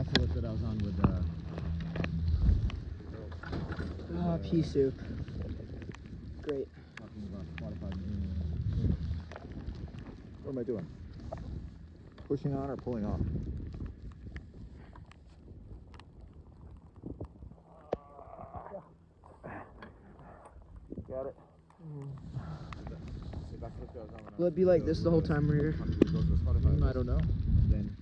That's the list that I was on with pea soup. Great. talking about modified. What am I doing? Pushing on or pulling off? Got it. Will it be like this the whole time we're here? I don't know. Then,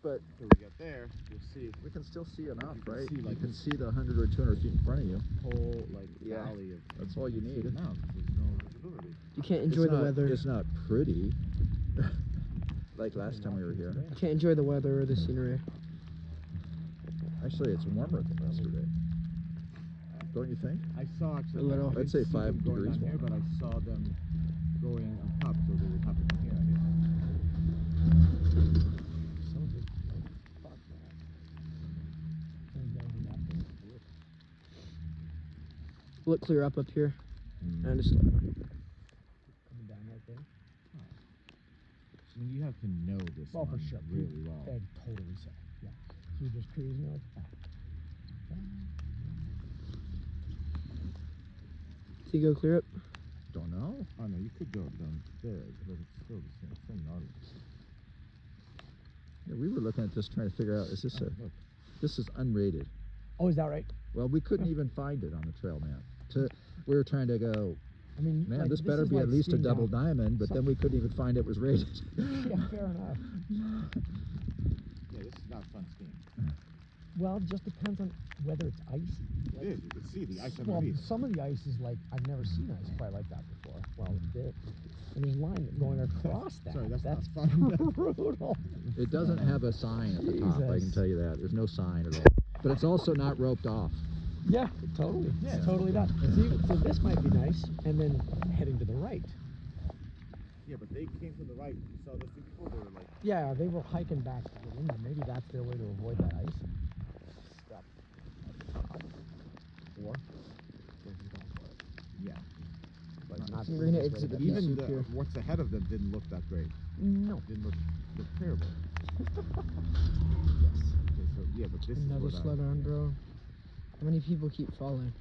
but till we get there, you'll see. We can still see enough, right? See, like, you can see the 100 or 200 feet in front of you. Whole valley of. That's all you need. Now, there's no visibility. You can't enjoy the weather. It's not pretty. Like last time we were here. You can't enjoy the weather or the scenery. Actually, it's warmer than yesterday. Don't you think? I saw actually. A little. I'd say 5 going degrees down here, warmer. but I saw them going on top, so they would have to come here, I guess. Will it clear up here? And just Coming down right there. I mean, you have to know this Well, for one sure. really well. Totally so. Yeah. So you're just cruising like that. so you go clear it. Don't know. Oh no, you could go down there, but it's still the same nautilus. Yeah, we were looking at this trying to figure out, is this Look. this is unrated. Oh, is that right? Well, we couldn't even find it on the trail map. We were trying to go, I mean, man, like, this better is be like at least a skiing double down. diamond, but then we couldn't even find it was rated. Yeah, fair enough. Yeah, this is not fun skiing. Well, it just depends on whether it's icy. It is. You can see the ice Well, underneath. some of the ice is like, I've never seen ice quite like that before. Well, and there's a line going across that. Sorry, that's that's not fun. brutal. It doesn't have a sign at the top, I can Jesus. tell you that. There's no sign at all. But it's also not roped off. Yeah, totally. Yeah. It's totally that. So this might be nice, and then heading to the right. Yeah, but they came from the right. You saw those two people? They were like, Yeah, they were hiking back to get in there. Maybe that's their way to avoid that ice. Step at the top. Or they're just going for it. yeah. But Not- not So we're gonna the easiest way exit to the get Even soup the, here. what's ahead of them didn't look that great. No. Didn't look terrible. Yes. Okay, so yeah, but this Another is what sled on, bro. How many people keep falling?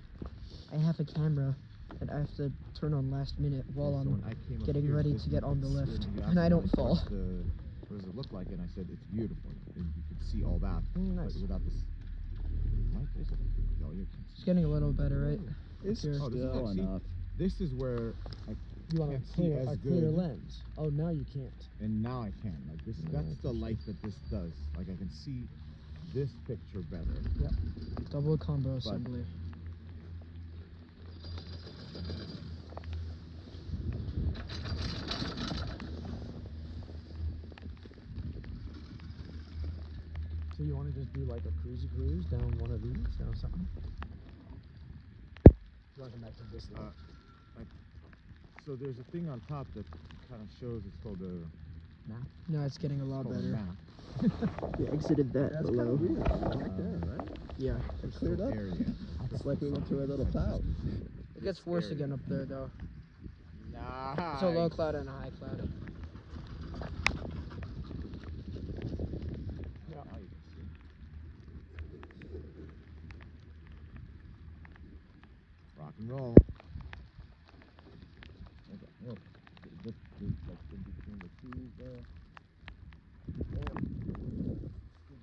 I have a camera that I have to turn on last minute while I'm getting ready to get on the lift, and I don't fall. What does it look like? And I said it's beautiful. And you could see all that, Nice. but without this. Might is it? No, you can It's getting a little better, right? It's Here. Oh, this is still actually- enough. This is where You want can't a see clear, as a clear good. lens. Oh, now you can't. and now I can. Like this, Yeah, that's I the can light that this does. Like I can see this picture better. Double combo assembly. So you want to just do like a cruisy cruise down one of these or something? You want to come back to this one? So there's a thing on top that kind of shows. It's called a No, it's getting a lot called a better. map. We exited that That's kind below. of weird. Right there, right? Yeah. It cleared up. Area. It's like we went through a little cloud. It gets worse again up there, though. Nice. It's a low cloud and a high cloud. Yeah. Now you can see. Rock and roll. Okay, well, this is like in between the trees there. Good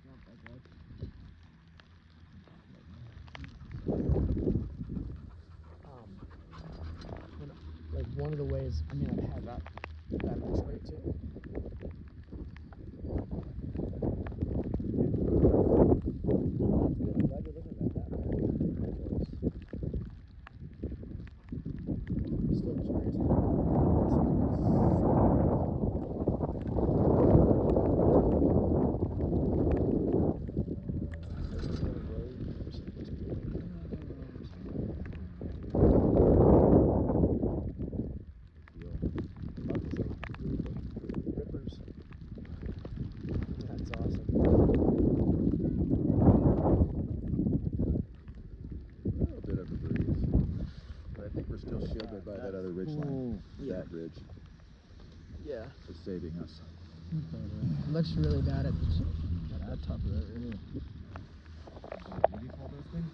jump, I guess. Like one of the ways, I mean, I've had that looks great too. That's good. I'm glad you're looking at that. Still curious. That's awesome. A little bit of a breeze. But I think we're still shielded by that other ridge line. Yeah. That ridge Yeah. is saving us. It looks really bad at the that top of that area. What do you call those things?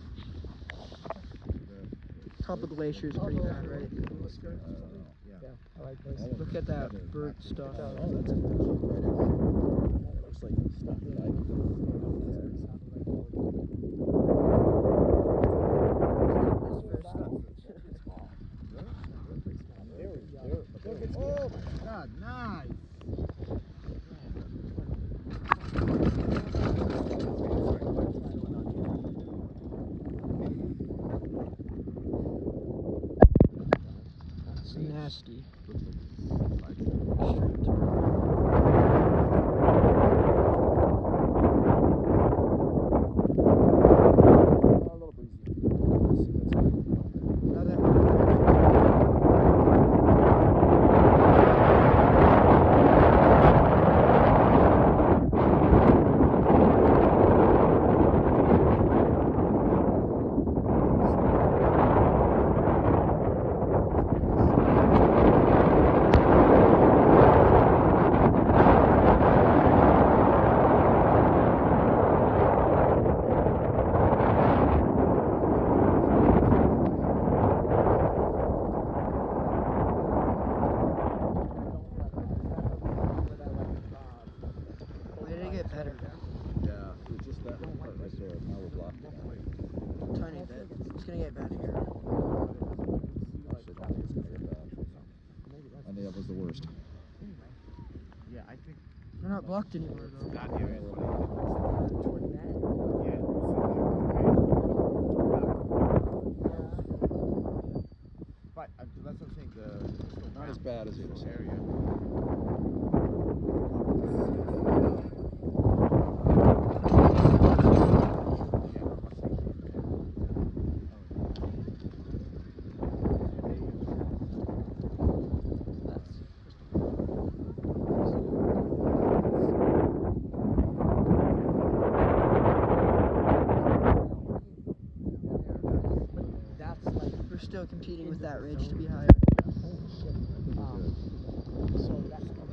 Top of the glacier is pretty bad, right? Yeah. I like those. Look at that bird stuff. Oh, that's a right in there. That looks like stuff that I Oh my God, nice! It's nasty. Looks like Extreme turn. a little breezy. Let's see what's happening. Now that Where did it get better? Yeah, it was just that part right there. Now we're blocked. Tiny bit. It's gonna get bad here. Actually, I don't think it's gonna get bad. I think that was the worst. Yeah, I think They're not blocked anymore though. that area is what I Toward that? Yeah, but that's what I'm saying. The Not as bad as it was. area. That's like, We're still competing with that ridge to be higher. holy shit. So that,